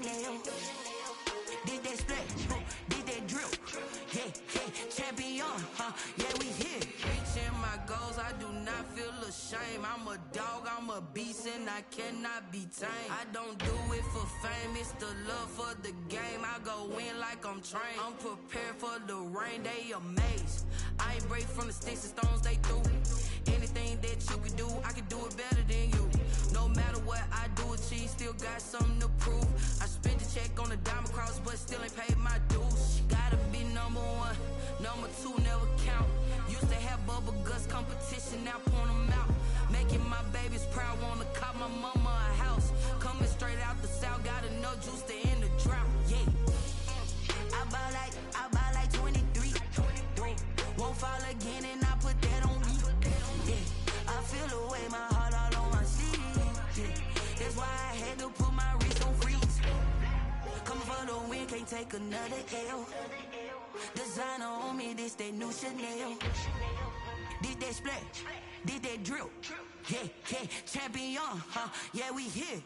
Chanel. Did that splash, did that drill. Yeah, champion, yeah, we here. Reaching my goals, I do not feel ashamed. I'm a dog, I'm a beast, and I cannot be tamed. I don't do it for fame, it's the love for the game. I go in like I'm trained. I'm prepared for the rain, they amazed. I ain't break from the sticks and stones they threw. Anything that you can do, I can do it better than you. No matter what I do achieve, still got something to prove. I spent the check on the diamond cross, but still ain't paid my dues. Gotta be number one, number two never count. Used to have bubble guts competition, now point them out. Making my babies proud, wanna cop my mama a house. Coming straight out the south, got enough juice to end the drought. Yeah, I buy like 23. Won't fall again, and I put that on me. Yeah, I feel the way, my heart all on my sleeve. Yeah, that's why I had to put my wrist on freeze. Coming for the win, can't take another L. Designer on me, this that new Chanel. Did that splash, did that drill. Yeah, champion, yeah, we here.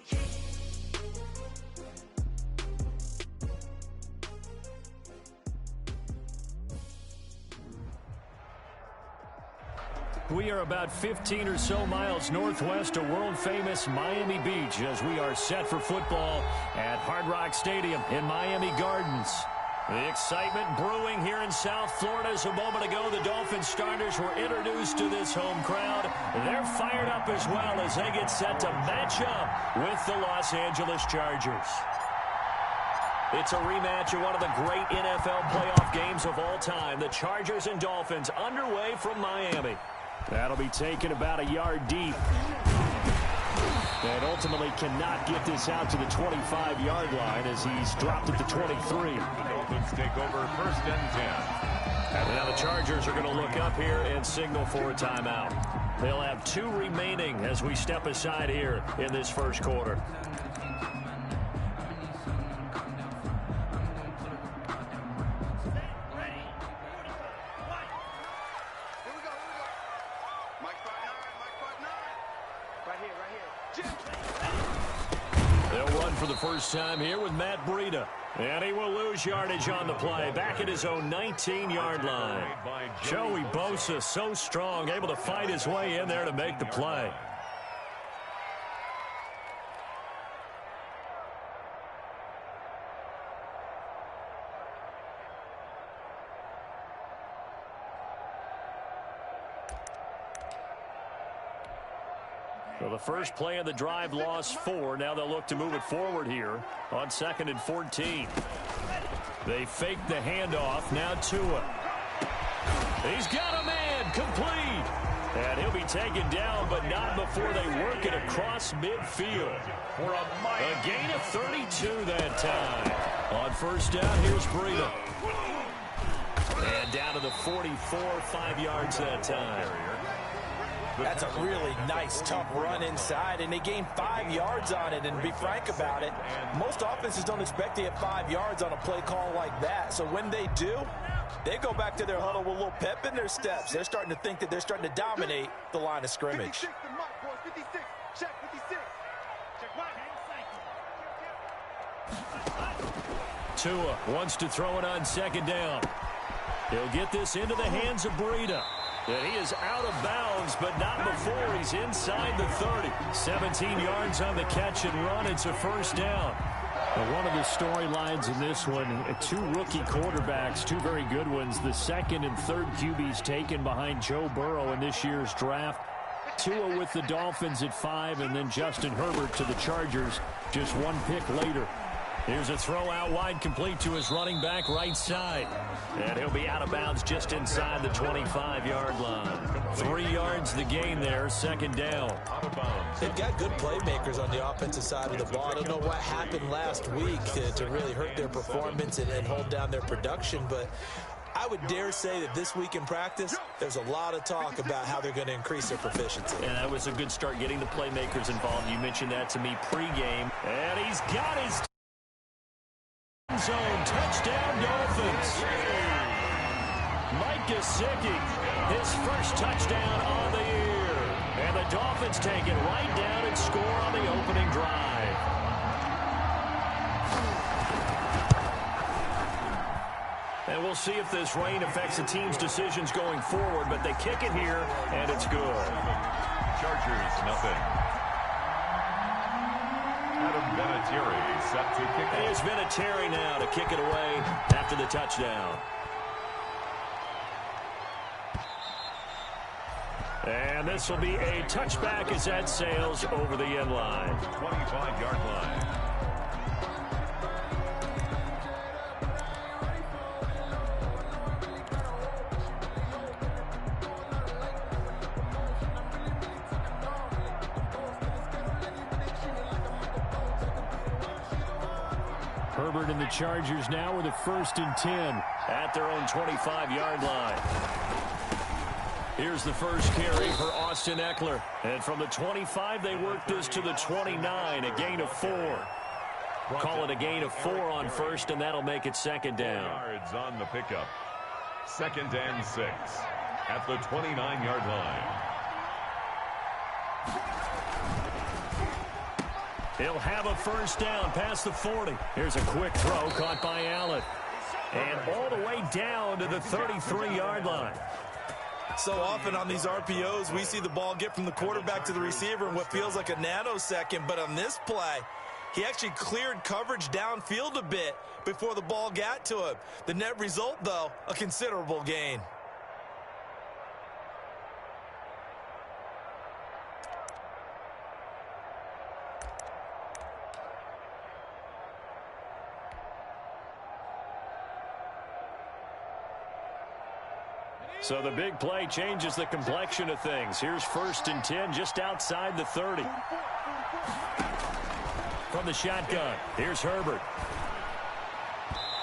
We are about 15 or so miles northwest of world-famous Miami Beach as we are set for football at Hard Rock Stadium in Miami Gardens. The excitement brewing here in South Florida. As a moment ago, the Dolphins starters were introduced to this home crowd. They're fired up as well as they get set to match up with the Los Angeles Chargers. It's a rematch of one of the great NFL playoff games of all time. The Chargers and Dolphins underway from Miami. That'll be taken about a yard deep. And ultimately cannot get this out to the 25-yard line as he's dropped at the 23. The Dolphins take over 1st and 10. And now the Chargers are going to look up here and signal for a timeout. They'll have 2 remaining as we step aside here in this first quarter. For the first time here with Matt Breida. And he will lose yardage on the play. Back at his own 19-yard line. Joey Bosa so strong, able to fight his way in there to make the play. So the first play of the drive lost 4. Now they'll look to move it forward here on 2nd and 14. They fake the handoff. Now Tua. He's got a man complete. And he'll be taken down, but not before they work it across midfield. For a gain of 32 that time. On first down, here's Breida. And down to the 44, 5 yards that time. That's a really nice, tough run inside, and they gained 5 yards on it. And to be frank about it, most offenses don't expect to get 5 yards on a play call like that. So when they do, they go back to their huddle with a little pep in their steps. They're starting to think that they're starting to dominate the line of scrimmage. Tua wants to throw it on 2nd down. He'll get this into the hands of Breida. And he is out of bounds, but not before he's inside the 30. 17 yards on the catch and run. It's a first down. Well, one of the storylines in this one, 2 rookie quarterbacks, 2 very good ones. The 2nd and 3rd QBs taken behind Joe Burrow in this year's draft. Tua with the Dolphins at 5, and then Justin Herbert to the Chargers just 1 pick later. Here's a throw out wide, complete to his running back right side. And he'll be out of bounds just inside the 25-yard line. 3 yards the gain there, 2nd down. They've got good playmakers on the offensive side of the ball. I don't know what happened last week to really hurt their performance and hold down their production, but I would dare say that this week in practice, there's a lot of talk about how they're going to increase their proficiency. And that was a good start getting the playmakers involved. You mentioned that to me pregame. And he's got his zone. Touchdown, Dolphins. Mike Gesicki, his first touchdown on the year. And the Dolphins take it right down and score on the opening drive. we'll see if this rain affects the team's decisions going forward, but they kick it here, and it's good. Chargers, nothing. Adam Vinatieri set to kick it. Here's Vinatieri now to kick it away after the touchdown. And this will be a touchback as that sails over the end line. 25-yard line. Herbert and the Chargers now with a 1st and 10 at their own 25-yard line. Here's the first carry for Austin Eckler. And from the 25, they work this to the 29, a gain of 4. Call it a gain of 4 on 1st, and that'll make it 2nd down. Yards on the pickup. 2nd and 6 at the 29-yard line. He'll have a 1st down past the 40. Here's a quick throw caught by Allen. And all the way down to the 33-yard line. So often on these RPOs, we see the ball get from the quarterback to the receiver in what feels like a nanosecond. But on this play, he actually cleared coverage downfield a bit before the ball got to him. The net result, though, a considerable gain. So the big play changes the complexion of things. Here's 1st and 10 just outside the 30. From the shotgun, here's Herbert.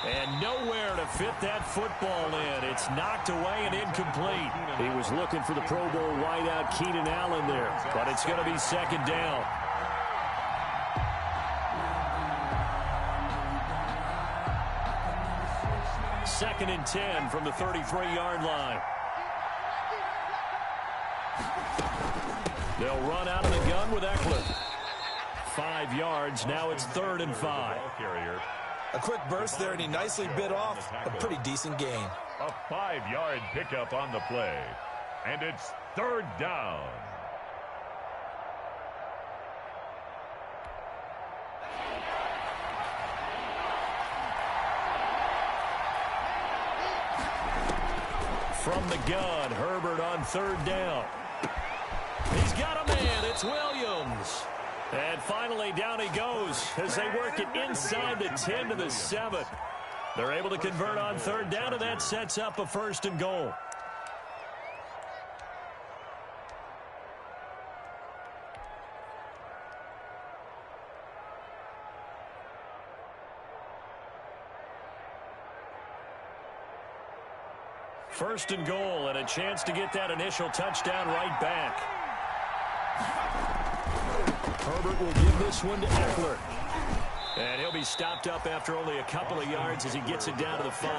And nowhere to fit that football in. It's knocked away and incomplete. He was looking for the Pro Bowl wideout Keenan Allen there, but it's going to be 2nd down. Second and 10 from the 33-yard line. They'll run out of the gun with Eckler. 5 yards. Now it's 3rd and 5. A quick burst there, and he nicely bit off a pretty decent gain. A 5-yard pickup on the play. And it's 3rd down. From the gun, Herbert on 3rd down. He's got a man. It's Williams. And finally, down he goes as they work it inside the 10 to the 7. They're able to convert on 3rd down, and that sets up a 1st and goal. First and goal, and a chance to get that initial touchdown right back. Herbert will give this one to Eckler. And he'll be stopped up after only a couple of yards as he gets it down to the 5.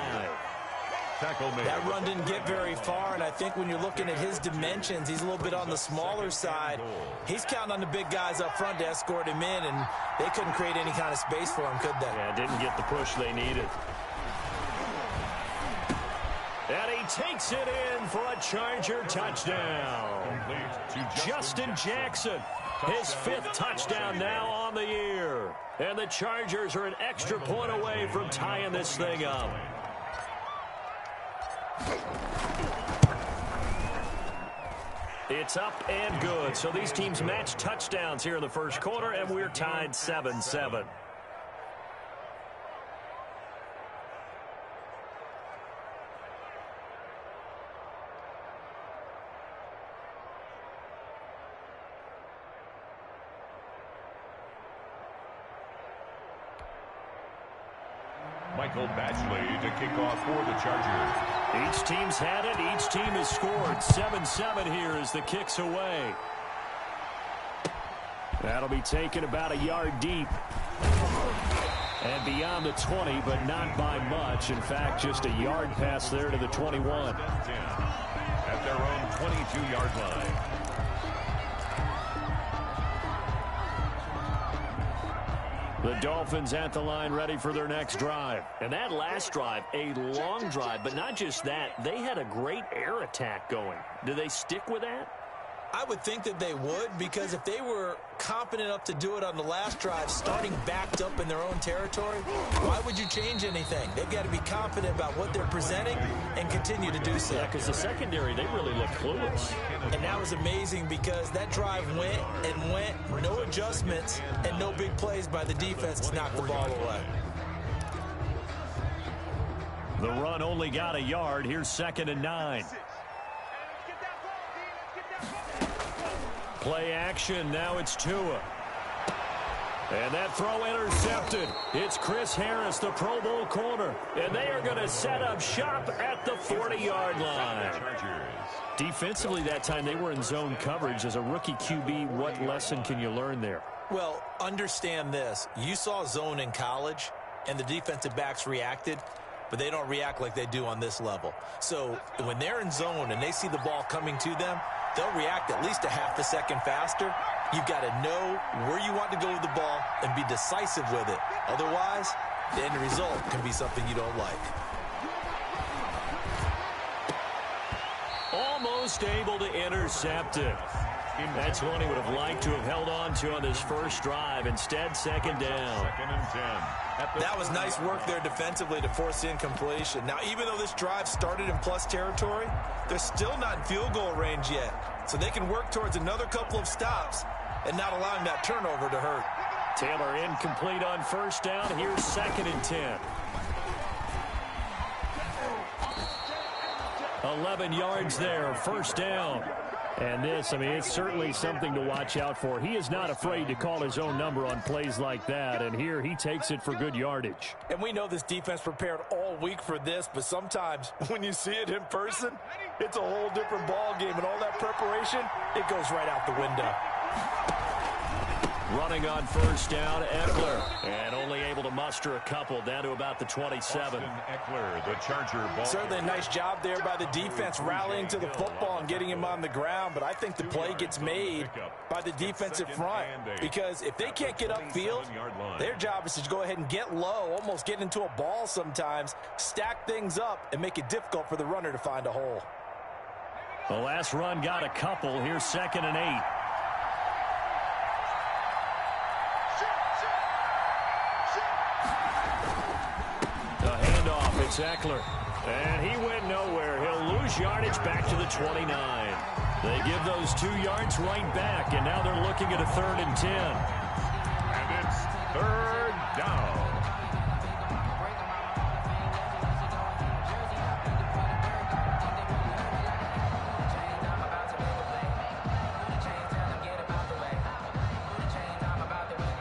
Tackle made. That run didn't get very far, and I think when you're looking at his dimensions, he's a little bit on the smaller side. He's counting on the big guys up front to escort him in, and they couldn't create any kind of space for him, could they? Yeah, didn't get the push they needed. And he takes it in for a Charger touchdown. Justin Jackson, his 5th touchdown now on the year. And the Chargers are an extra point away from tying this thing up. It's up and good. So these teams match touchdowns here in the first quarter, and we're tied 7-7. Michael Badgley to kick off for the Chargers. Each team's had it. Each team has scored. 7-7 here as the kick's away. That'll be taken about a yard deep. And beyond the 20, but not by much. In fact, just a yard pass there to the 21. At their own 22-yard line. The Dolphins at the line ready for their next drive. And that last drive, a long drive, but not just that. They had a great air attack going. Do they stick with that? I would think that they would, because if they were confident enough to do it on the last drive, starting backed up in their own territory, why would you change anything? They've got to be confident about what they're presenting and continue to do so. Yeah, because the secondary, they really look clueless. And that was amazing because that drive went and went, no adjustments, and no big plays by the defense to knock the ball away. The run only got a yard. Here's 2nd and 9. Play action. Now it's Tua. And that throw intercepted. It's Chris Harris, the Pro Bowl corner. And they are going to set up shop at the 40-yard line. Defensively that time, they were in zone coverage. As a rookie QB, what lesson can you learn there? Well, understand this. You saw zone in college, and the defensive backs reacted, but they don't react like they do on this level. So when they're in zone and they see the ball coming to them, they'll react at least a half a second faster. You've got to know where you want to go with the ball and be decisive with it. Otherwise, the end result can be something you don't like. Almost able to intercept it. That's one he would have liked to have held on to on his first drive. Instead, 2nd down. 2nd and 10. That was nice work there defensively to force incompletion. Now, even though this drive started in plus territory, they're still not in field goal range yet. So they can work towards another couple of stops and not allowing that turnover to hurt. Taylor incomplete on 1st down. Here's 2nd and 10. 11 yards there, 1st down. And this, I mean, it's certainly something to watch out for. He is not afraid to call his own number on plays like that, and here he takes it for good yardage. And we know this defense prepared all week for this, but sometimes when you see it in person, it's a whole different ball game, and all that preparation, it goes right out the window. Running on 1st down, Eckler, and only able to muster a couple, down to about the 27. Eckler, the Charger ball. Certainly a nice job there by the defense rallying to the football and getting him on the ground, but I think the play gets made by the defensive front, because if they can't get upfield, their job is to go ahead and get low, almost get into a ball sometimes, stack things up, and make it difficult for the runner to find a hole. The last run got a couple. Here's 2nd and 8. It's Eckler, and he went nowhere. He'll lose yardage back to the 29. They give those 2 yards right back, and now they're looking at a 3rd and 10. And it's 3rd down.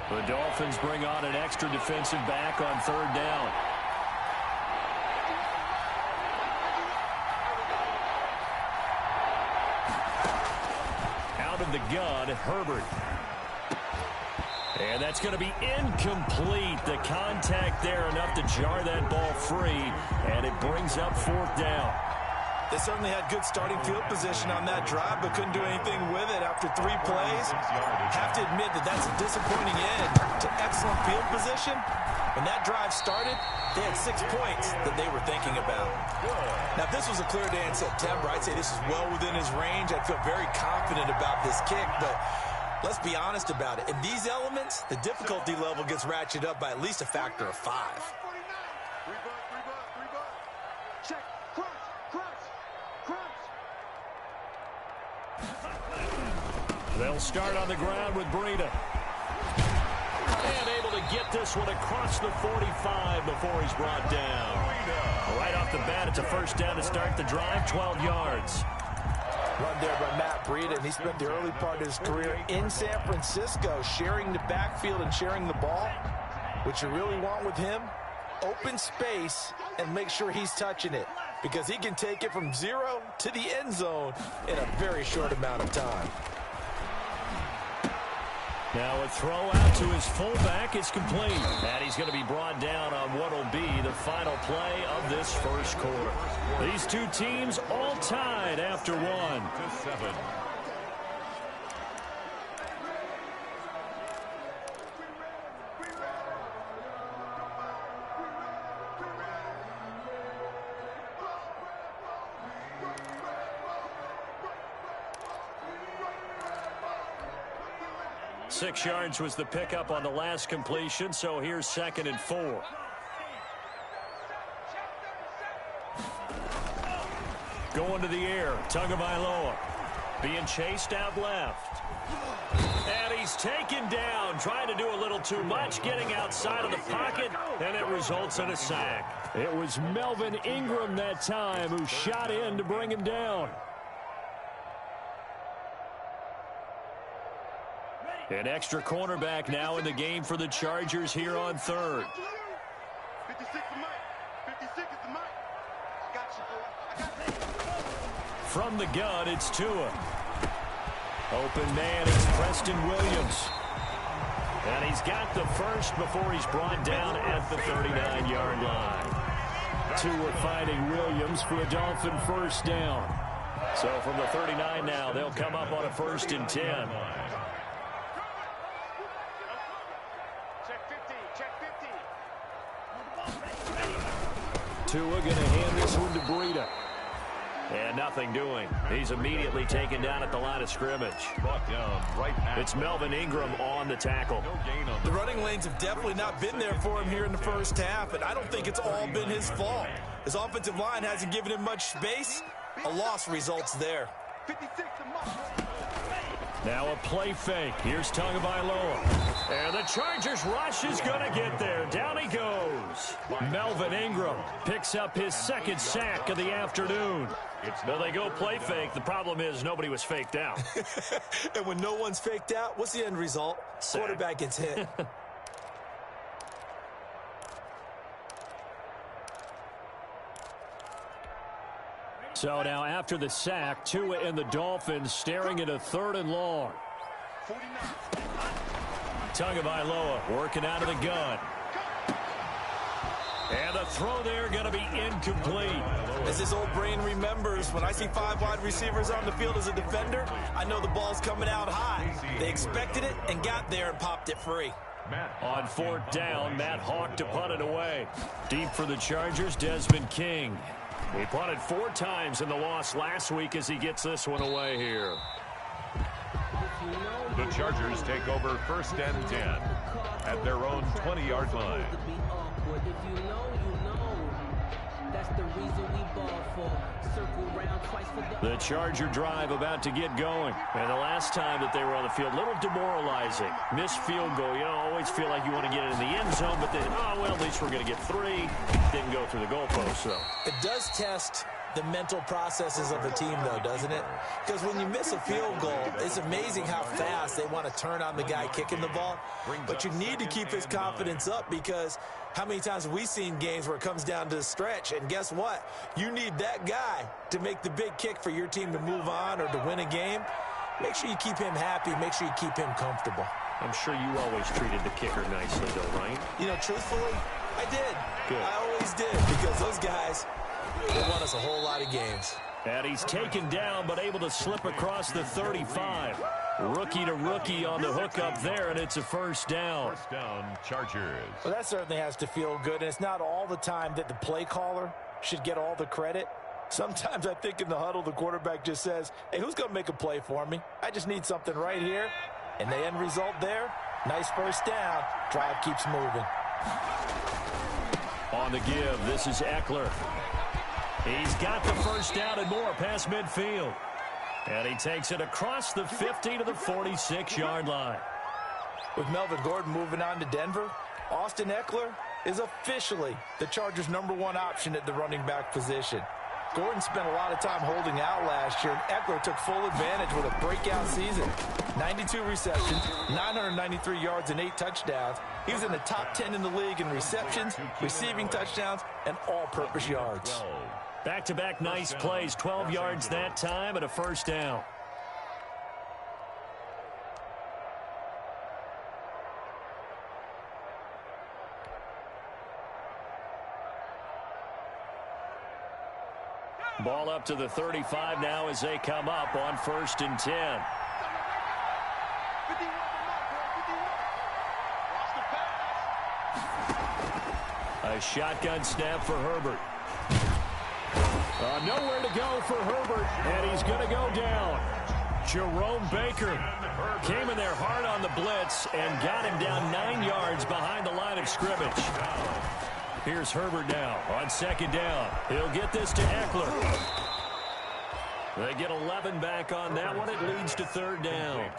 The Dolphins bring on an extra defensive back on 3rd down. The gun, Herbert. And that's going to be incomplete. The contact there enough to jar that ball free, and it brings up 4th down. They certainly had good starting field position on that drive, but couldn't do anything with it after 3 plays. Have to admit that that's a disappointing end to excellent field position. When that drive started, they had 6 points that they were thinking about. Now, if this was a clear day in September, I'd say this is well within his range. I'd feel very confident about this kick, but let's be honest about it. In these elements, the difficulty level gets ratcheted up by at least a factor of 5. They'll start on the ground with Breida. And able to get this one across the 45 before he's brought down. Right off the bat, it's a 1st down to start the drive, 12 yards. Run there by Matt Breida, and he spent the early part of his career in San Francisco sharing the backfield and sharing the ball. What you really want with him, open space and make sure he's touching it, because he can take it from 0 to the end zone in a very short amount of time. Now a throw out to his fullback is complete. And he's going to be brought down on what will be the final play of this 1st quarter. These 2 teams all tied after 1. 7. 6 yards was the pickup on the last completion, so here's 2nd and 4. Going to the air, Tagovailoa being chased out left. And he's taken down, trying to do a little too much, getting outside of the pocket, and it results in a sack. It was Melvin Ingram that time who shot in to bring him down. An extra cornerback now in the game for the Chargers here on 3rd. 56 to Mike. 56 is the Mike. Got you, boy. From the gun, it's Tua. Open man, it's Preston Williams. And he's got the first before he's brought down at the 39-yard line. Tua finding Williams for a Dolphin first down. So from the 39 now, they'll come up on a 1st and 10. Tua going to hand this one to Breida. And nothing doing. He's immediately taken down at the line of scrimmage. It's Melvin Ingram on the tackle. The running lanes have definitely not been there for him here in the first half, and I don't think it's all been his fault. His offensive line hasn't given him much space. A loss results there. 56 to Mike. Now a play fake. Here's Tagovailoa. And the Chargers rush is going to get there. Down he goes. Melvin Ingram picks up his 2nd sack of the afternoon. Well, they go play fake. The problem is nobody was faked out. And when no one's faked out, what's the end result? Sack. Quarterback gets hit. So now after the sack, Tua and the Dolphins staring at a 3rd and long. 49. Tagovailoa working out of the gun. And the throw there going to be incomplete. As his old brain remembers, when I see 5 wide receivers on the field as a defender, I know the ball's coming out high. They expected it and got there and popped it free. On 4th down, Matt Hawk to punt it away. Deep for the Chargers, Desmond King. He punted 4 times in the loss last week as he gets this one away here. The Chargers take over 1st and 10 at their own 20-yard line. The Charger drive about to get going. And the last time that they were on the field, a little demoralizing. Missed field goal. You always feel like you want to get it in the end zone, but then, oh, well, at least we're going to get 3. Didn't go through the goalpost, so. It does test the mental processes of a team, though, doesn't it? Because when you miss a field goal, it's amazing how fast they want to turn on the guy kicking the ball. But you need to keep his confidence up, because how many times have we seen games where it comes down to the stretch? And guess what? You need that guy to make the big kick for your team to move on or to win a game. Make sure you keep him happy. Make sure you keep him comfortable. I'm sure you always treated the kicker nicely, though, right? You know, truthfully, I did. Good. I always did, because those guys, they won us a whole lot of games. And he's taken down, but able to slip across the 35. Rookie to rookie on the hook up there, and it's a 1st down. 1st down, Chargers. Well, that certainly has to feel good, and it's not all the time that the play caller should get all the credit. Sometimes I think in the huddle, the quarterback just says, hey, who's going to make a play for me? I just need something right here. And the end result there, nice 1st down. Drive keeps moving. On the give, this is Eckler. He's got the 1st down and more past midfield. And he takes it across the 50 to the 46-yard line. With Melvin Gordon moving on to Denver, Austin Eckler is officially the Chargers' #1 option at the running back position. Gordon spent a lot of time holding out last year, and Eckler took full advantage with a breakout season. 92 receptions, 993 yards, and 8 touchdowns. He was in the top 10 in the league in receptions, receiving touchdowns, and all-purpose yards. Back-to-back nice plays, 12 yards that time and a 1st down. Ball up to the 35 now as they come up on 1st and 10. A shotgun snap for Herbert. Nowhere to go for Herbert, and he's going to go down. Jerome Baker came in there hard on the blitz and got him down 9 yards behind the line of scrimmage. Here's Herbert now on second down. He'll get this to Eckler. They get 11 back on that one. It leads to third down.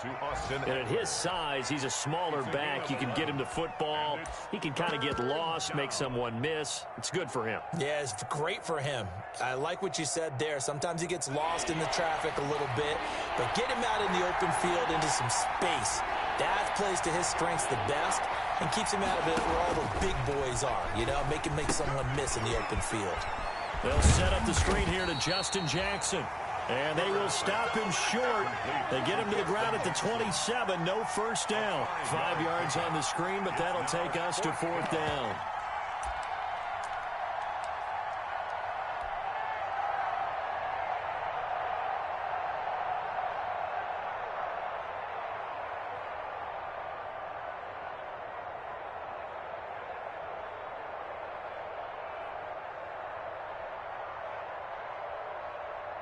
And at his size, he's a smaller back. You can get him to football. He can kind of get lost, make someone miss. It's good for him. Yeah, it's great for him. I like what you said there. Sometimes he gets lost in the traffic a little bit, but get him out in the open field into some space. That plays to his strengths the best and keeps him out of it where all the big boys are. You know, make someone miss in the open field. They'll set up the screen here to Justin Jackson. And they will stop him short. They get him to the ground at the 27. No first down. 5 yards on the screen, but that'll take us to fourth down.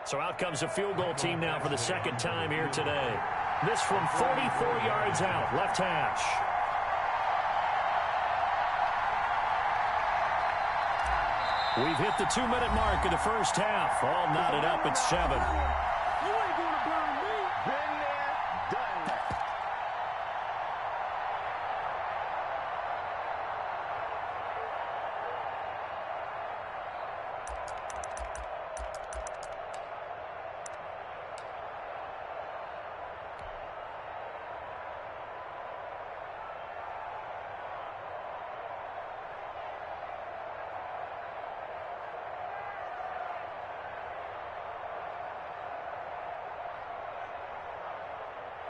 So out comes a field goal team now for the second time here today. This from 44 yards out, left hash. We've hit the 2-minute mark in the first half. All knotted up at 7. You ain't gonna burn me. Been there, done that.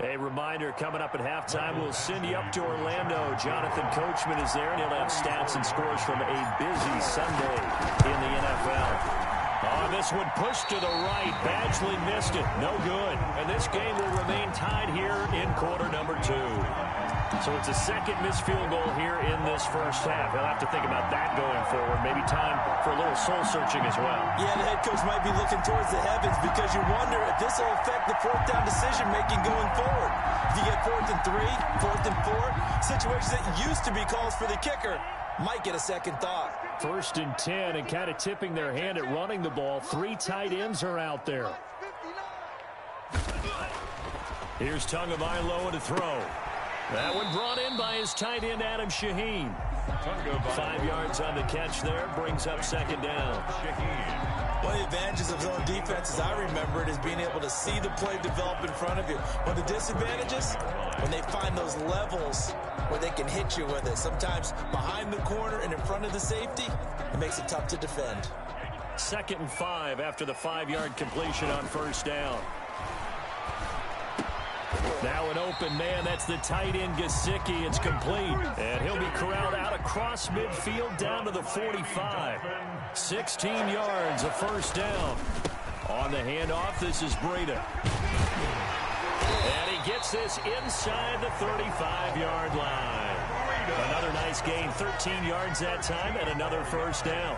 A reminder, coming up at halftime, we'll send you up to Orlando. Jonathan Coachman is there, and he'll have stats and scores from a busy Sunday in the NFL. Oh, this one pushed to the right. Badgley missed it. No good. And this game will remain tied here in quarter number 2. So it's a second missed field goal here in this first half. He'll have to think about that going forward. Maybe time for a little soul-searching as well. Yeah, the head coach might be looking towards the heavens because you wonder if this will affect the fourth down decision-making going forward. If you get 4th and 3, 4th and 4, situations that used to be calls for the kicker might get a second thought. 1st and 10, and kind of tipping their hand at running the ball. 3 tight ends are out there. Here's Tagovailoa to throw. That one brought in by his tight end, Adam Shaheen. 5 yards on the catch there, brings up second down. One of the advantages of zone defense, as I remember it, is being able to see the play develop in front of you. One of the disadvantages, when they find those levels where they can hit you with it, sometimes behind the corner and in front of the safety, it makes it tough to defend. 2nd and 5 after the 5-yard completion on first down. Now an open man, that's the tight end Gesicki. It's complete, and he'll be corralled out across midfield down to the 45. 16 yards, a first down. On the handoff, this is Breida. And he gets this inside the 35-yard line. Another nice gain, 13 yards that time, and another first down.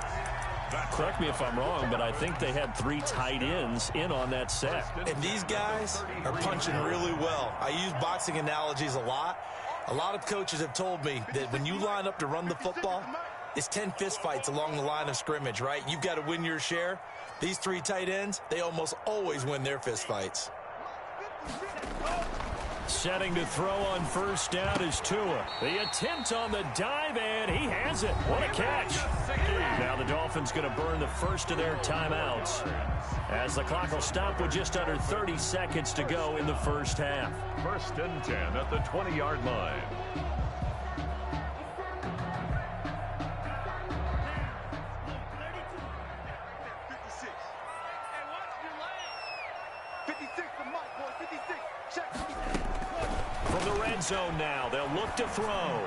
Correct me if I'm wrong, but I think they had 3 tight ends in on that set. And these guys are punching really well. I use boxing analogies a lot. A lot of coaches have told me that when you line up to run the football, it's 10 fistfights along the line of scrimmage, right? You've got to win your share. These 3 tight ends, they almost always win their fistfights. Setting to throw on first down is Tua. The attempt on the dive, and he has it. What a catch. Now the Dolphins going to burn the first of their timeouts as the clock will stop with just under 30 seconds to go in the first half. 1st and 10 at the 20-yard line. From the red zone now, they'll look to throw.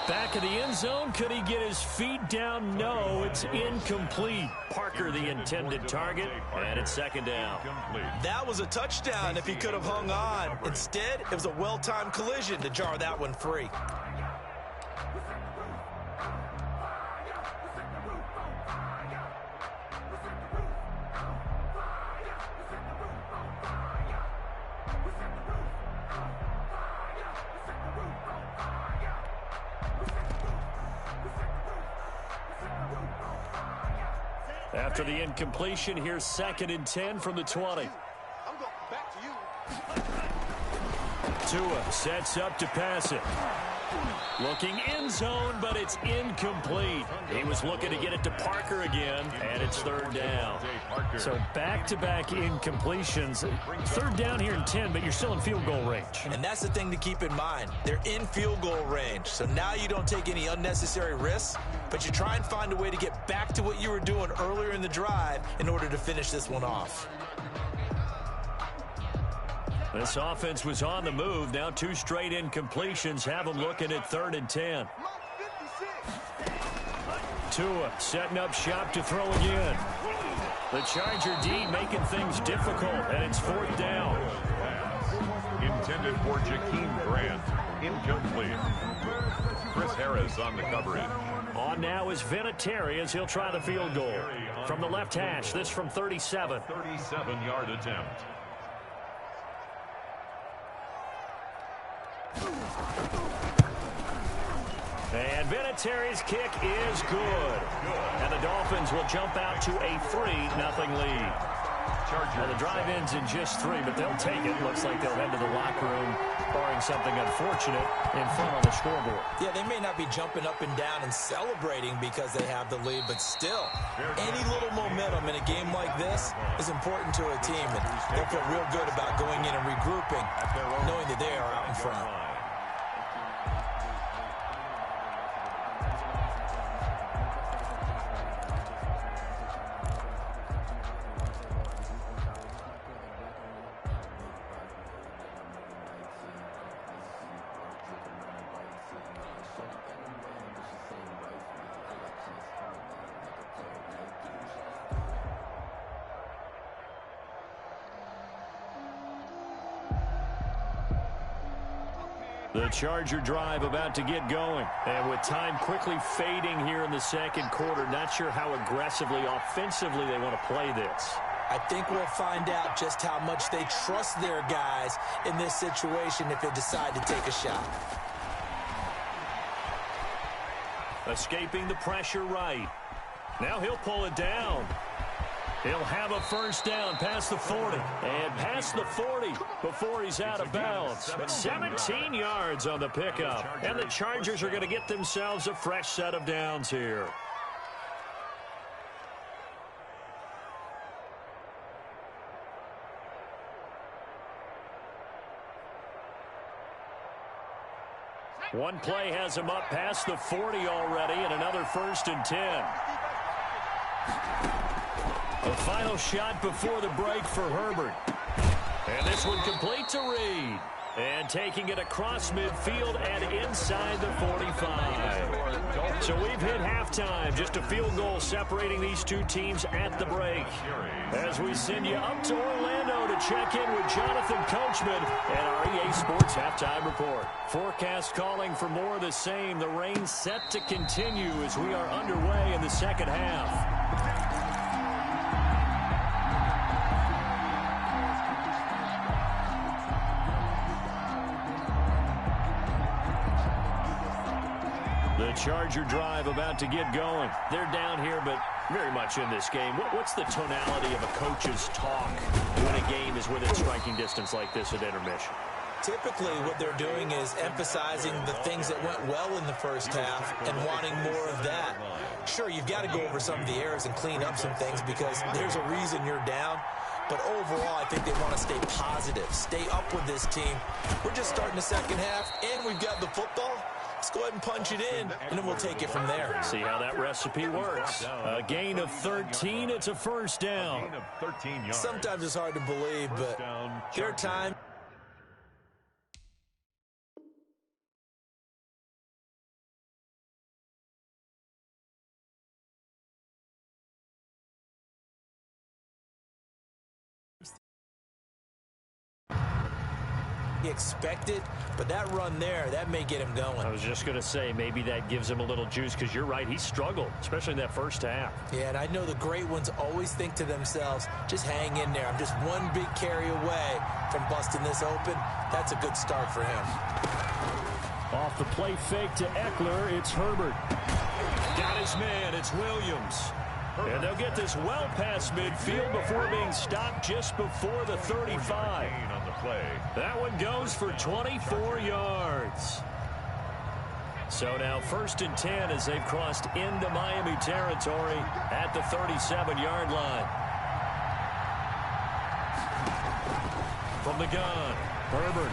Back of the end zone, could he get his feet down? No, it's incomplete. Parker, the intended target, and it's second down. That was a touchdown if he could have hung on. Instead, it was a well-timed collision to jar that one free. After the incompletion, here's 2nd and 10 from the 20. I'm going back to you. Tua sets up to pass it. Looking end zone, but it's incomplete. He was looking to get it to Parker again, and it's 3rd down. So back-to-back incompletions. 3rd down here in 10, but you're still in field goal range. And that's the thing to keep in mind. They're in field goal range. So now you don't take any unnecessary risks, but you try and find a way to get back to what you were doing earlier in the drive in order to finish this one off. This offense was on the move. Now 2 straight incompletions have them looking at 3rd and 10. Tua setting up shop to throw again. The Charger D making things difficult, and it's 4th down. Intended for Jakeem Grant. Incomplete. Chris Harris on the coverage. On now is Vinatieri as he'll try the field goal. From the left hash, this from 37. 37-yard attempt. And Vinatieri's kick is good. And the Dolphins will jump out to a 3-0 lead. Well, the drive ends in just 3, but they'll take it. Looks like they'll head to the locker room, barring something unfortunate, in front on the scoreboard. Yeah, they may not be jumping up and down and celebrating because they have the lead, but still, any little momentum in a game like this is important to a team, and they'll feel real good about going in and regrouping, knowing that they are out in front. The Charger drive about to get going. And with time quickly fading here in the 2nd quarter, not sure how aggressively, offensively they want to play this. I think we'll find out just how much they trust their guys in this situation if they decide to take a shot. Escaping the pressure right. Now he'll pull it down. He'll have a 1st down past the 40. And past the 40 before he's out of bounds. 17 yards on the pickup. And the Chargers are going to get themselves a fresh set of downs here. One play has him up past the 40 already, and another 1st and 10. The final shot before the break for Herbert. And this one complete to Reed. And taking it across midfield and inside the 45. So we've hit halftime. Just a field goal separating these two teams at the break. As we send you up to Orlando to check in with Jonathan Coachman and our EA Sports Halftime Report. Forecast calling for more of the same. The rain set to continue as we are underway in the 2nd half. The Charger drive about to get going. They're down here, but very much in this game. What's the tonality of a coach's talk when a game is within striking distance like this at intermission? Typically, what they're doing is emphasizing the things that went well in the first half and wanting more of that. Sure, you've got to go over some of the errors and clean up some things because there's a reason you're down. But overall, I think they want to stay positive, stay up with this team. We're just starting the 2nd half, and we've got the football. Let's go ahead and punch it in, and then we'll take it from there. See how that recipe works. A gain of 13, it's a 1st down. Sometimes it's hard to believe, but there are times. Expected, but that run there, that may get him going. I was just going to say, maybe that gives him a little juice because you're right, he struggled, especially in that first half. Yeah, and I know the great ones always think to themselves, just hang in there. I'm just one big carry away from busting this open. That's a good start for him. Off the play fake to Eckler, it's Herbert. Got his man, it's Williams. And they'll get this well past midfield before being stopped just before the 35. On the play. That one goes for 24 yards. So now 1st and 10 as they've crossed into Miami territory at the 37-yard line. From the gun, Herbert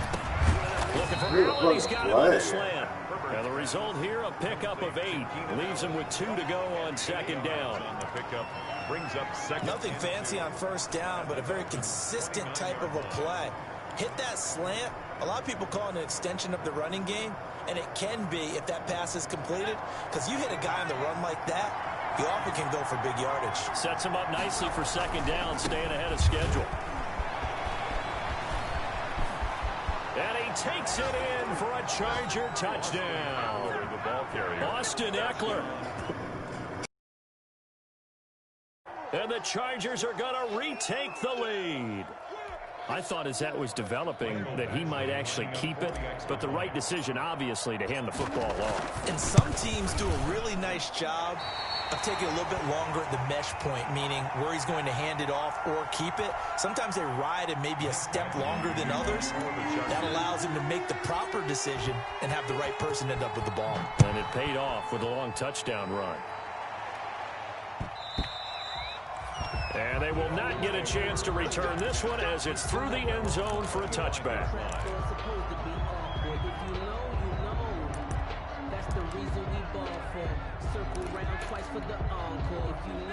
looking for Allen. He's got it on the slant. And the result here, a pickup of 8. Leaves him with 2 to go on 2nd down. On the pickup brings up 2nd. Nothing fancy on 1st down, but a very consistent type of a play. Hit that slant. A lot of people call it an extension of the running game, and it can be if that pass is completed, because you hit a guy on the run like that, you often can go for big yardage. Sets him up nicely for 2nd down, staying ahead of schedule. And he takes it in for a Charger touchdown. The ball carrier. Austin Eckler. And the Chargers are going to retake the lead. I thought as that was developing that he might actually keep it, but the right decision, obviously, to hand the football off. And some teams do a really nice job of taking a little bit longer at the mesh point, meaning where he's going to hand it off or keep it. Sometimes they ride it maybe a step longer than others. That allows him to make the proper decision and have the right person end up with the ball. And it paid off with a long touchdown run. And they will not get a chance to return this one as it's through the end zone for a touchback.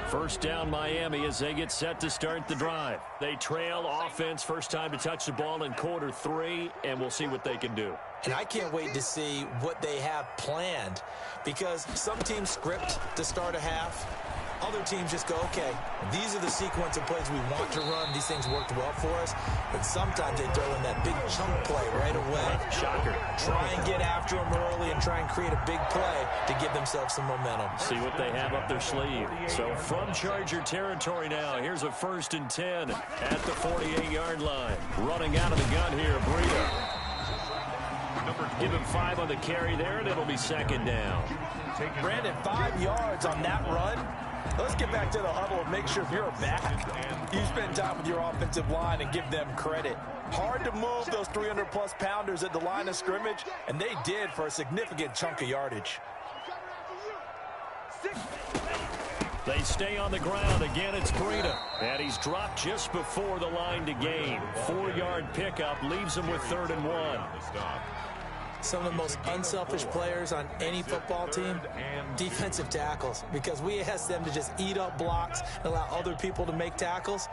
First down Miami as they get set to start the drive. They trail offense, first time to touch the ball in quarter 3, and we'll see what they can do. And I can't wait to see what they have planned, because some teams script to start a half. Other teams just go, okay, these are the sequence of plays we want to run. These things worked well for us. But sometimes they throw in that big chunk play right away. Shocker. Try and get after them early and try and create a big play to give themselves some momentum. See what they have up their sleeve. So from Charger territory now, here's a 1st and 10 at the 48-yard line. Running out of the gun here, Breida. Give him 5 on the carry there, and it'll be 2nd down. Brandon, 5 yards on that run. Let's get back to the huddle and make sure if you're a back, you spend time with your offensive line and give them credit. Hard to move those 300-plus pounders at the line of scrimmage, and they did for a significant chunk of yardage. They stay on the ground. Again, it's Breida. And he's dropped just before the line to gain. 4-yard pickup leaves him with 3rd and 1. Some of the most unselfish players on any football team, defensive tackles, because we ask them to just eat up blocks and allow other people to make tackles.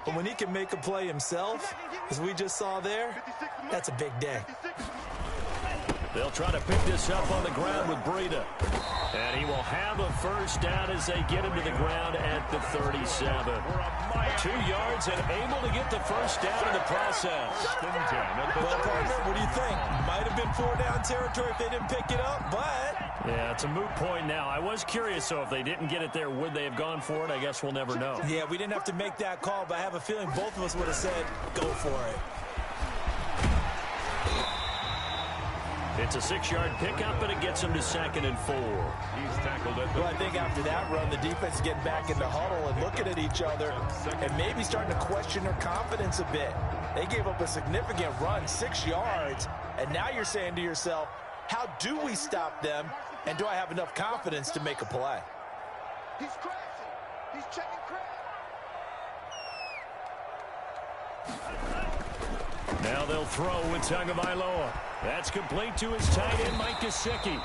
But when he can make a play himself, as we just saw there, that's a big day. They'll try to pick this up on the ground with Breida. And he will have a 1st down as they get him to the ground at the 37. 2 yards and able to get the 1st down in the process. Well, partner, what do you think? Might have been 4-down territory if they didn't pick it up, but... Yeah, it's a moot point now. I was curious, so if they didn't get it there, would they have gone for it? I guess we'll never know. Yeah, we didn't have to make that call, but I have a feeling both of us would have said, go for it. It's a 6-yard pickup, and it gets him to 2nd and 4. He's tackled it. Well, I think after that run, the defense is getting back in the huddle and looking at each other and maybe starting to question their confidence a bit. They gave up a significant run, 6 yards, and now you're saying to yourself, how do we stop them, and do I have enough confidence to make a play? He's crashing. He's checking crash. Now they'll throw with Tagovailoa. That's complete to his tight end, Mike Gesicki.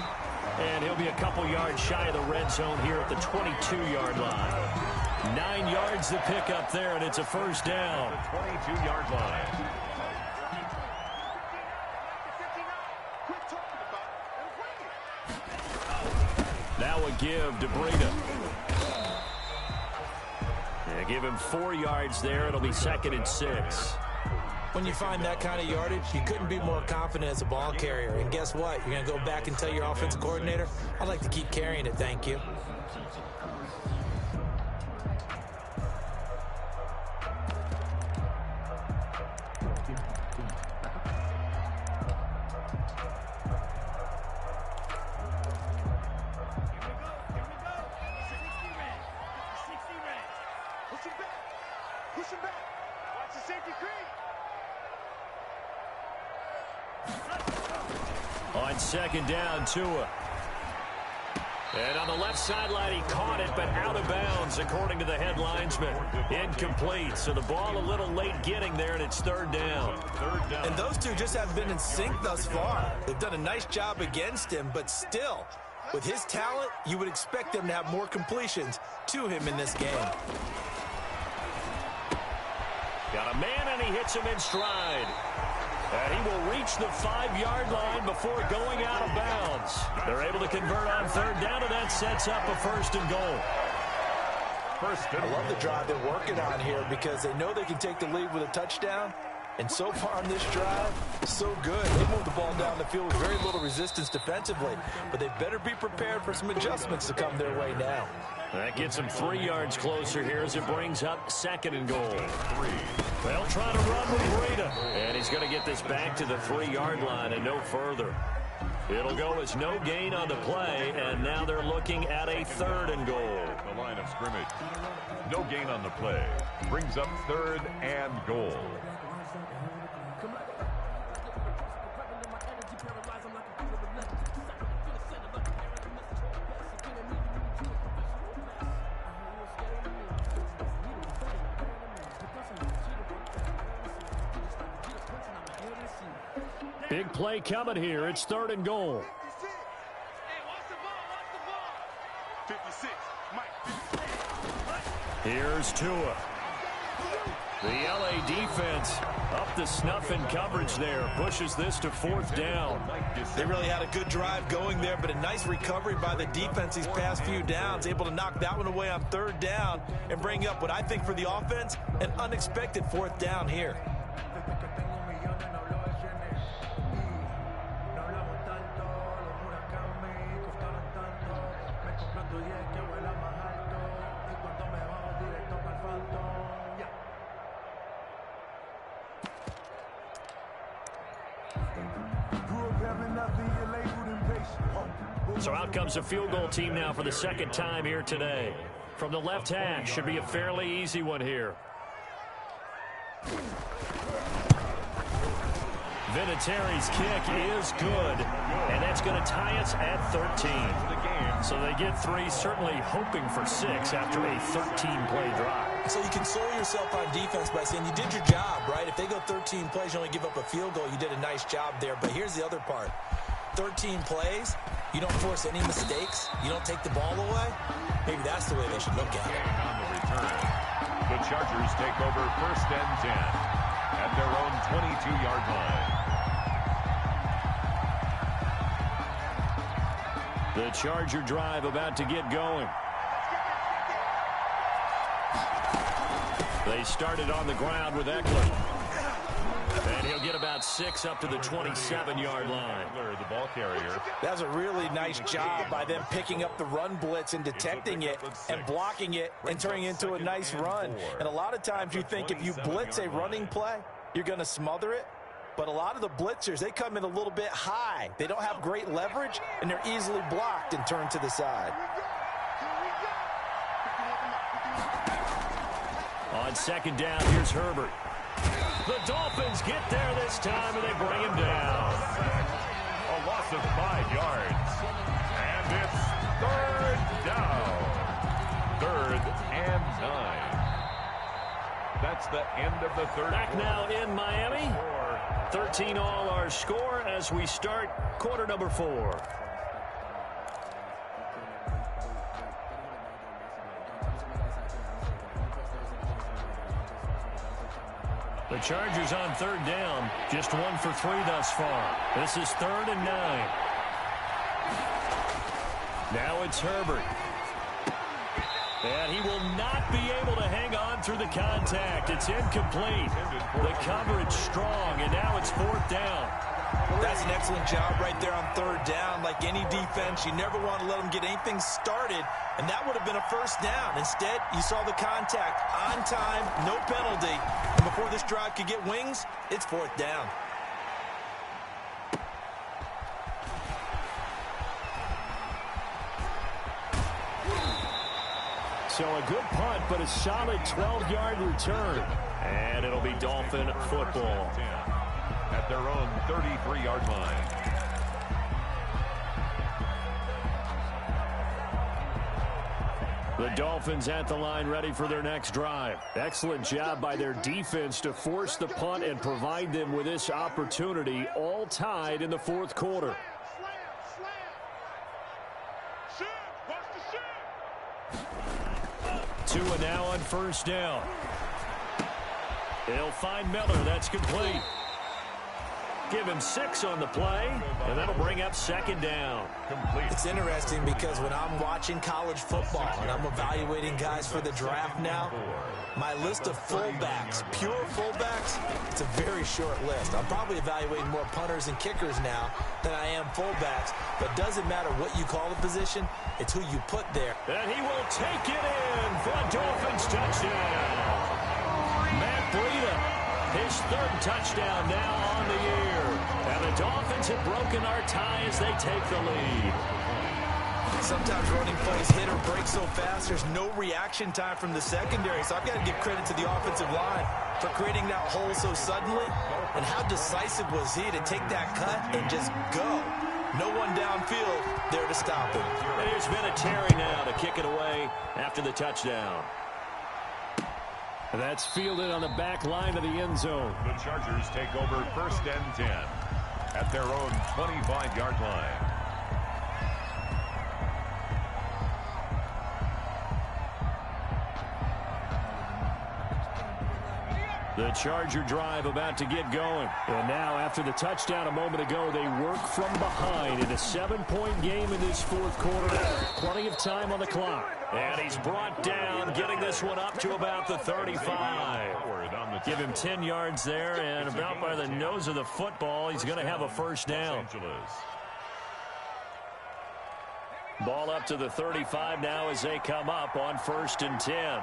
And he'll be a couple yards shy of the red zone here at the 22-yard line. 9 yards to pick up there, and it's a 1st down. The 22-yard line. Now a give to Breida. Yeah, give him 4 yards there. It'll be 2nd and 6. When you find that kind of yardage, you couldn't be more confident as a ball carrier. And guess what? You're going to go back and tell your offensive coordinator, I'd like to keep carrying it, thank you. On second down, Tua. And on the left sideline, he caught it, but out of bounds, according to the head linesman. Incomplete, so the ball a little late getting there, and it's third down. And those two just haven't been in sync thus far. They've done a nice job against him, but still, with his talent, you would expect them to have more completions to him in this game. Got a man, and he hits him in stride. And he will reach the 5-yard line before going out of bounds. They're able to convert on third down, and that sets up a first and goal. I love the drive they're working on here because they know they can take the lead with a touchdown. And so far on this drive, so good. They moved the ball down the field with very little resistance defensively. But they better be prepared for some adjustments to come their way now. That gets him 3 yards closer here as it brings up second and goal. They'll try to run with Breida. And he's going to get this back to the 3-yard line and no further. It'll go as no gain on the play, and now they're looking at a third and goal. The line of scrimmage. No gain on the play. Brings up third and goal. Big play coming here. It's third and goal. Here's Tua. The LA defense up the snuff in coverage there. Pushes this to fourth down. They really had a good drive going there, but a nice recovery by the defense these past few downs. Able to knock that one away on third down and bring up what I think for the offense, an unexpected fourth down here. So out comes a field goal team now for the second time here today. From the left hash, should be a fairly easy one here. Vinatieri's kick is good, and that's going to tie us at 13. So they get 3, certainly hoping for 6 after a 13-play drive. So you console yourself on defense by saying you did your job, right? If they go 13 plays, you only give up a field goal, you did a nice job there. But here's the other part. 13 plays, you don't force any mistakes, you don't take the ball away. Maybe that's the way they should look at it. On the return, the Chargers take over first and 10 at their own 22-yard line. The Charger drive about to get going. They started on the ground with Eckler. And he'll get about 6 up to the 27-yard line. The ball carrier. That was a really nice job by them picking up the run blitz and detecting it and blocking it and turning it into a nice run. And a lot of times you think if you blitz a running play, you're going to smother it. But a lot of the blitzers, they come in a little bit high. They don't have great leverage, and they're easily blocked and turned to the side. On second down, here's Herbert. The Dolphins get there this time, and they bring him down. A loss of 5 yards. And it's third down. Third and 9. That's the end of the third Back quarter. now in Miami. 13 all our score as we start quarter number 4. The Chargers on third down, just 1 for 3 thus far. This is third and 9. Now it's Herbert. And he will not be able to hang on through the contact. It's incomplete. The coverage strong, and now it's fourth down. That's an excellent job right there on third down. Like any defense, you never want to let them get anything started, and that would have been a first down. Instead, you saw the contact on time, no penalty, and before this drive could get wings, it's fourth down. So a good punt, but a solid 12-yard return. And it'll be Dolphin football. At their own 33-yard line. The Dolphins at the line ready for their next drive. Excellent job by their defense to force the punt and provide them with this opportunity, all tied in the fourth quarter. Tua now on first down. He'll find Miller. That's complete. Give him 6 on the play, and that'll bring up second down. It's interesting because when I'm watching college football and I'm evaluating guys for the draft now, my list of fullbacks, pure fullbacks, it's a very short list. I'm probably evaluating more punters and kickers now than I am fullbacks, but it doesn't matter what you call the position, it's who you put there. And he will take it in for a Dolphins touchdown. Matt Breida. His third touchdown now on the year. And the Dolphins have broken our tie as they take the lead. Sometimes running plays hit or break so fast, there's no reaction time from the secondary. So I've got to give credit to the offensive line for creating that hole so suddenly. And how decisive was he to take that cut and just go? No one downfield there to stop him. And here's Vinatieri now to kick it away after the touchdown. That's fielded on the back line of the end zone. The Chargers take over first and 10 at their own 25-yard line. The Charger drive about to get going. And now, after the touchdown a moment ago, they work from behind in a 7-point game in this fourth quarter. Plenty of time on the clock. And he's brought down, getting this one up to about the 35. Give him 10 yards there, and about by the nose of the football, he's going to have a first down. Ball up to the 35 now as they come up on first and 10.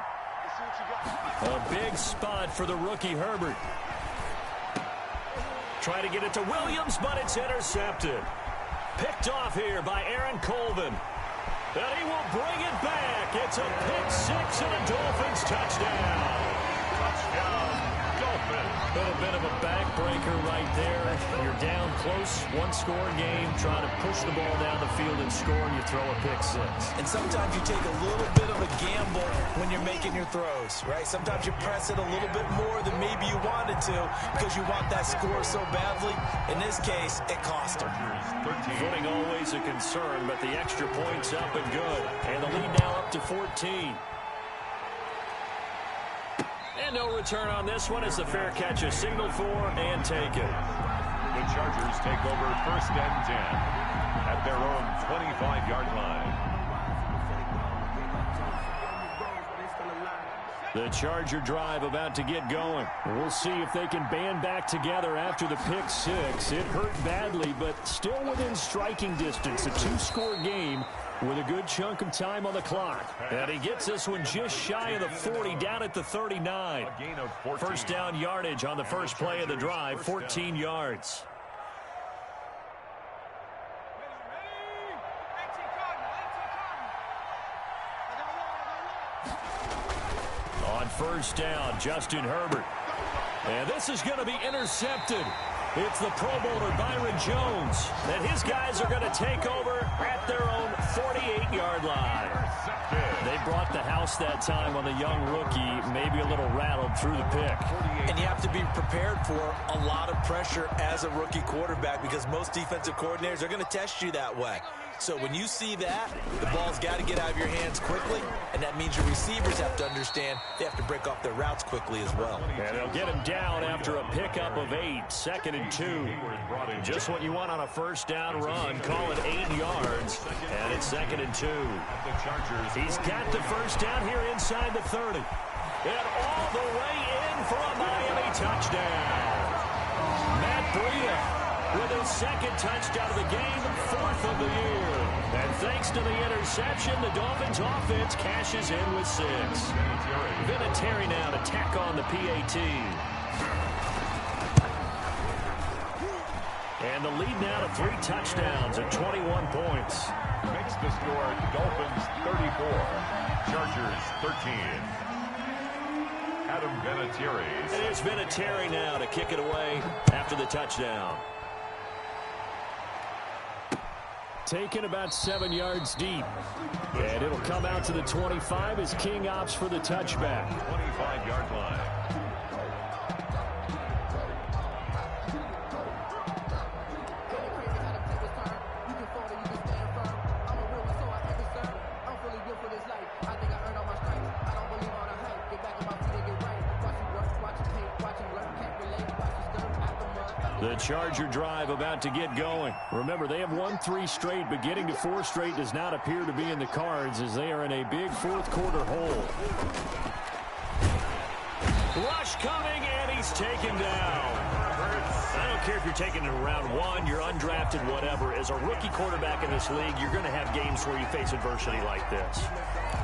A big spot for the rookie Herbert. Try to get it to Williams, but it's intercepted. Picked off here by Aaron Colvin. And he will bring it back. It's a pick six and a Dolphins touchdown. Touchdown, Dolphins. A little bit of a backbreaker right there. You're down close, one-score game, trying to push the ball down the field and score, and you throw a pick six. And sometimes you take a little bit of a gamble when you're making your throws, right? Sometimes you press it a little bit more than maybe you wanted to because you want that score so badly. In this case, it cost them. Footing always a concern, but the extra point's up and good. And the lead now up to 14. And no return on this one as the fair catch is signaled for and taken. The Chargers take over first and 10 at their own 25-yard line. The Charger drive about to get going. We'll see if they can band back together after the pick six. It hurt badly, but still within striking distance. A two-score game with a good chunk of time on the clock. And he gets this one just shy of the 40, down at the 39. First down yardage on the first play of the drive, 14 yards. On first down, Justin Herbert. And this is going to be intercepted. It's the Pro Bowler Byron Jones. And his guys are going to take over at their own 48-yard line. They brought the house that time on the young rookie, maybe a little rattled through the pick. And you have to be prepared for a lot of pressure as a rookie quarterback because most defensive coordinators are going to test you that way. So when you see that, the ball's got to get out of your hands quickly, and that means your receivers have to understand they have to break off their routes quickly as well. And they'll get him down after a pickup of 8, second and 2. Just what you want on a first down run. Call it 8 yards, and it's second and 2. He's got the first down here inside the 30. And all the way in for a Miami touchdown. Matt Breida with his second touchdown of the game, fourth of the year. And thanks to the interception, the Dolphins offense cashes in with 6. Vinatieri now to tack on the PAT. And the lead now to 3 touchdowns at 21 points. Makes the score Dolphins 34, Chargers 13. Adam Vinatieri. And it's Vinatieri now to kick it away after the touchdown. Taken about 7 yards deep. And it'll come out to the 25 as King opts for the touchback. 25-yard line. The Charger drive about to get going. Remember, they have won 3 straight, but getting to 4 straight does not appear to be in the cards as they are in a big fourth-quarter hole. Rush coming, and he's taken down. I don't care if you're taken in round 1, you're undrafted, whatever. As a rookie quarterback in this league, you're going to have games where you face adversity like this.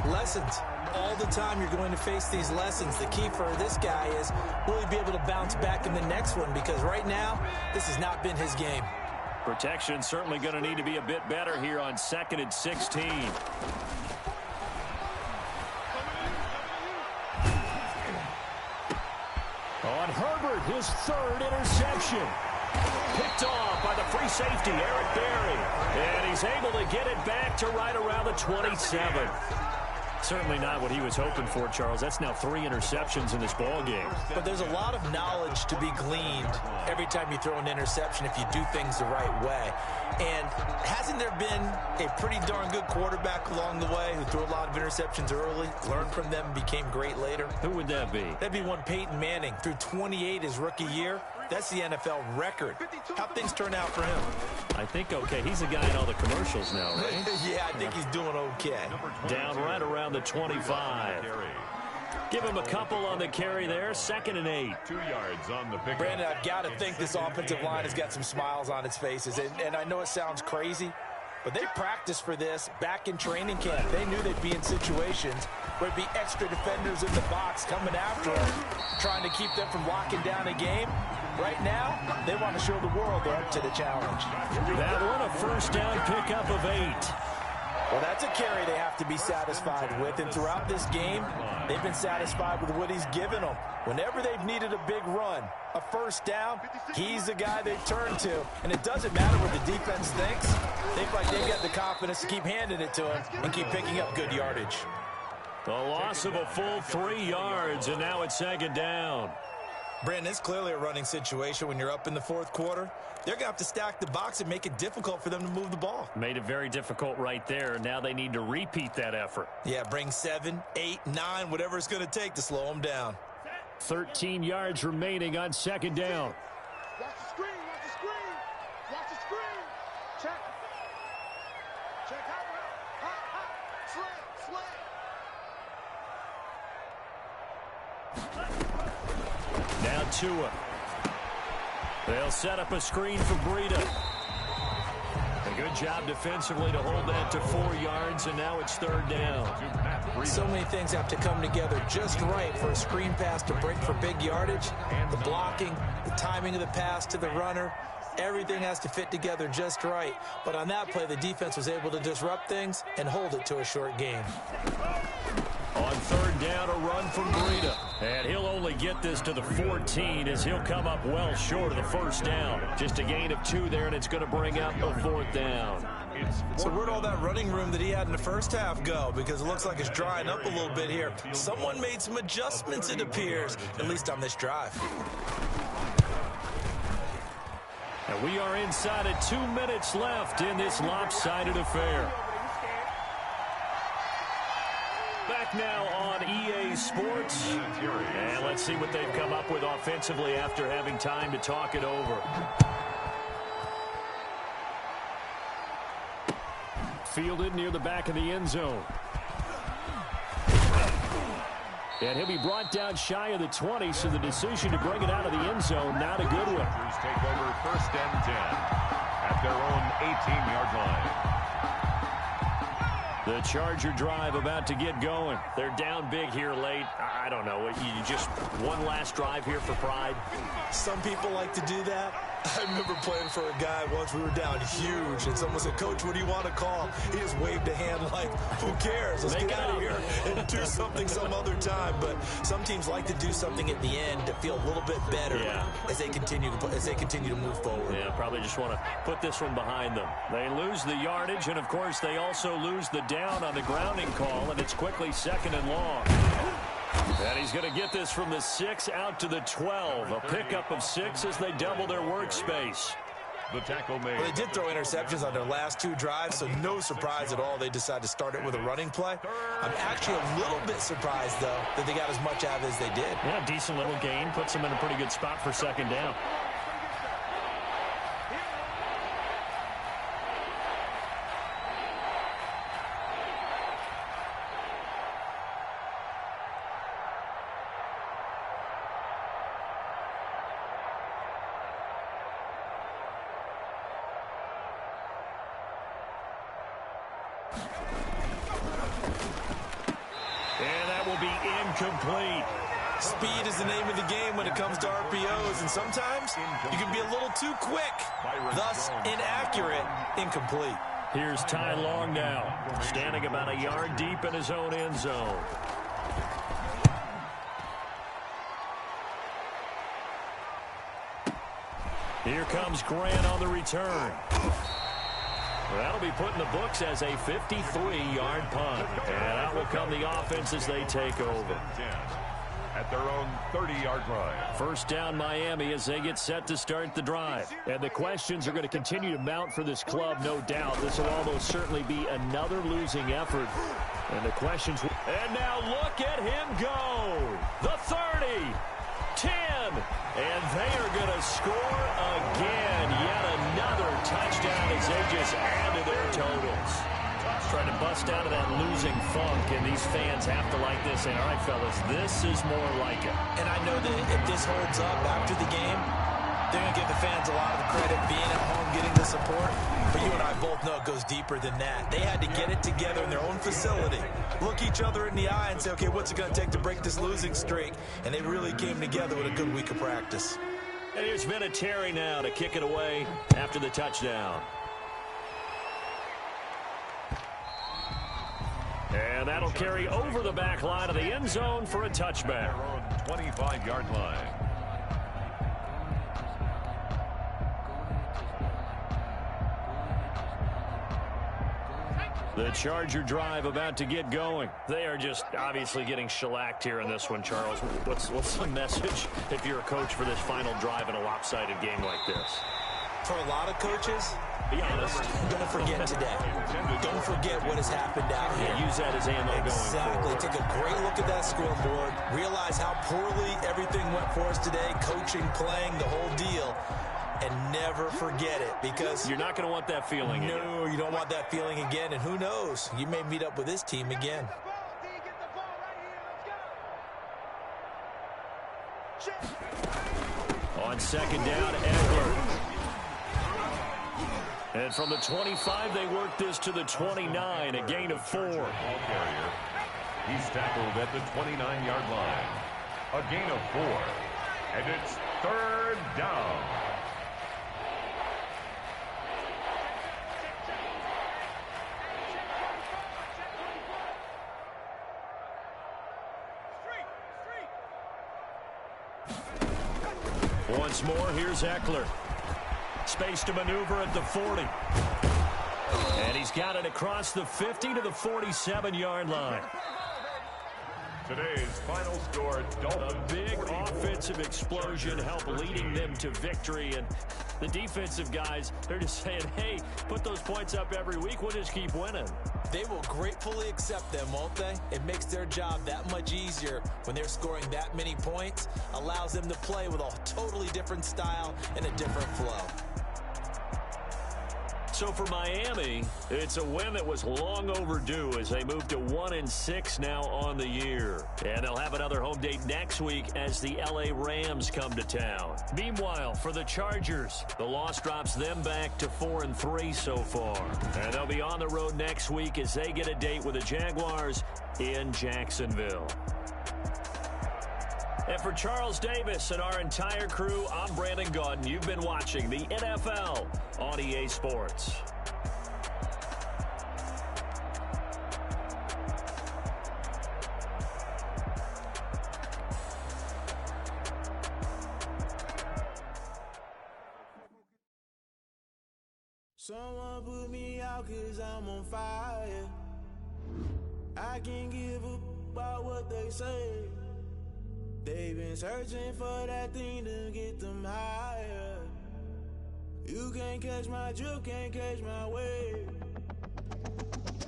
Lessons. All the time you're going to face these lessons. The key for this guy is will he be able to bounce back in the next one, because right now this has not been his game. Protection certainly going to need to be a bit better here on 2nd and 16. On Herbert, his 3rd interception. Picked off by the free safety, Eric Berry. And he's able to get it back to right around the 27. Certainly not what he was hoping for, Charles. That's now 3 interceptions in this ball game. But there's a lot of knowledge to be gleaned every time you throw an interception if you do things the right way. And hasn't there been a pretty darn good quarterback along the way who threw a lot of interceptions early, learned from them, and became great later? Who would that be? That'd be one Peyton Manning. Threw 28 his rookie year. That's the NFL record. How'd things turn out for him? I think okay. He's the guy in all the commercials now, right? Yeah, I think he's doing okay. Down right around the 25. Give him a couple on the carry there. 2nd and 8. 2 yards on the pick. Brandon, I've got to think this offensive line has got some smiles on its faces. And I know it sounds crazy, but they practiced for this back in training camp. They knew they'd be in situations where there'd be extra defenders in the box coming after them, trying to keep them from locking down a game. Right now, they want to show the world they're up to the challenge. That one, a first down pickup of 8. Well, that's a carry they have to be satisfied with. And throughout this game, they've been satisfied with what he's given them. Whenever they've needed a big run, a first down, he's the guy they turn to. And it doesn't matter what the defense thinks. They feel like they've got the confidence to keep handing it to him and keep picking up good yardage. The loss of a full 3 yards, and now it's 2nd down. Brandon, it's clearly a running situation when you're up in the 4th quarter. They're going to have to stack the box and make it difficult for them to move the ball. Made it very difficult right there. Now they need to repeat that effort. Yeah, bring 7, 8, 9, whatever it's going to take to slow them down. 13 yards remaining on 2nd down. Watch the screen, watch the screen. Watch the screen. Check. Check hot. Slant. Now Tua. They'll set up a screen for Breida. A good job defensively to hold that to 4 yards, and now it's 3rd down. So many things have to come together just right for a screen pass to break for big yardage. The blocking, the timing of the pass to the runner, everything has to fit together just right. But on that play, the defense was able to disrupt things and hold it to a short game. On 3rd down, a run from Breida. And he'll only get this to the 14 as he'll come up well short of the first down. Just a gain of 2 there, and it's going to bring up a 4th down. So where'd all that running room that he had in the first half go? Because it looks like it's drying up a little bit here. Someone made some adjustments, it appears, at least on this drive. And we are inside of 2 minutes left in this lopsided affair. Back now on EA Sports. And let's see what they've come up with offensively after having time to talk it over. Fielded near the back of the end zone. And he'll be brought down shy of the 20, so the decision to bring it out of the end zone, not a good one. Take over 1st and 10 at their own 18-yard line. The Charger drive about to get going. They're down big here late. I don't know. You just one last drive here for pride. Some people like to do that. I remember playing for a guy once. We were down huge, and someone said, "Coach, what do you want to call?" He just waved a hand like, "Who cares? Let's get out of here and do something some other time." But some teams like to do something at the end to feel a little bit better as they continue to move forward. Yeah, probably just want to put this one behind them. They lose the yardage, and of course they also lose the down on the grounding call, and it's quickly 2nd and long. And he's going to get this from the 6 out to the 12. A pickup of 6 as they double their workspace. The tackle made. Well, they did throw interceptions on their last 2 drives, so no surprise at all they decided to start it with a running play. I'm actually a little bit surprised, though, that they got as much out of it as they did. Yeah, decent little gain. Puts them in a pretty good spot for 2nd down. Complete. Speed is the name of the game when it comes to RPOs, and sometimes you can be a little too quick, thus inaccurate, incomplete. Here's Ty Long now, standing about a yard deep in his own end zone. Here comes Grant on the return. That'll be put in the books as a 53-yard punt. And out will come the offense as they take over. At their own 30-yard line. First down Miami as they get set to start the drive. And the questions are going to continue to mount for this club, no doubt. This will almost certainly be another losing effort. And the questions... And now look at him go! The 30, 10, and they are going to score again. Yet another touchdown as they just add to their totals. Trying to bust out of that losing funk, and these fans have to like this. And all right, fellas, this is more like it. And I know that if this holds up after the game, they're going to give the fans a lot of credit being at home, getting the support. But you and I both know it goes deeper than that. They had to get it together in their own facility, look each other in the eye and say, okay, what's it going to take to break this losing streak? And they really came together with a good week of practice. And here's Vinatieri now to kick it away after the touchdown. And that'll carry over the back line of the end zone for a touchback. 25-yard line. The Charger drive about to get going. They are just obviously getting shellacked here in this one, Charles. What's the message if you're a coach for this final drive in a lopsided game like this? For a lot of coaches, be honest, don't forget today. Don't forget what has happened out here. Use that as ammo going forward. Exactly. Take a great look at that scoreboard. Realize how poorly everything went for us today. Coaching, playing, the whole deal. And never forget it, because you're not going to want that feeling again. No, you don't want that feeling again. And who knows? You may meet up with this team again. On second down, Eckler. And from the 25, they work this to the 29, a gain of 4. He's tackled at the 29-yard line. A gain of 4. And it's 3rd down. Once more, here's Eckler. Space to maneuver at the 40. And he's got it across the 50 to the 47-yard line. Today's final score, a big offensive explosion helped leading them to victory. And the defensive guys, they're just saying, hey, put those points up every week. We'll just keep winning. They will gratefully accept them, won't they? It makes their job that much easier when they're scoring that many points. Allows them to play with a totally different style and a different flow. So for Miami, it's a win that was long overdue as they move to 1-6 now on the year. And they'll have another home date next week as the LA Rams come to town. Meanwhile, for the Chargers, the loss drops them back to 4-3 so far. And they'll be on the road next week as they get a date with the Jaguars in Jacksonville. And for Charles Davis and our entire crew, I'm Brandon Gunn. You've been watching the NFL on EA Sports. Someone put me out 'cause I'm on fire. I can't give up about what they say. They've been searching for that thing to get them higher. You can't catch my drift, can't catch my wave.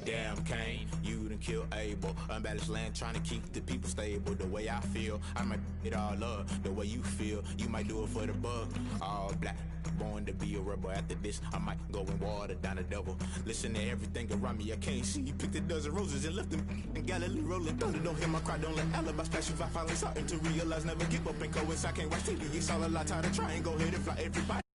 Damn, Kane, you done killed Abel. Unbalanced land, trying to keep the people stable. The way I feel, I might it all up. The way you feel, you might do it for the buck. All black, born to be a rebel. After this, I might go and water down the devil. Listen to everything around me, I can't see. Picked a dozen roses and left them in Galilee rolling thunder. Don't hear my cry, don't let alibi splash. If I finally starting to realize, never give up and coincide. Can't watch TV, it's all a lot. Tired of trying, go ahead and fly everybody.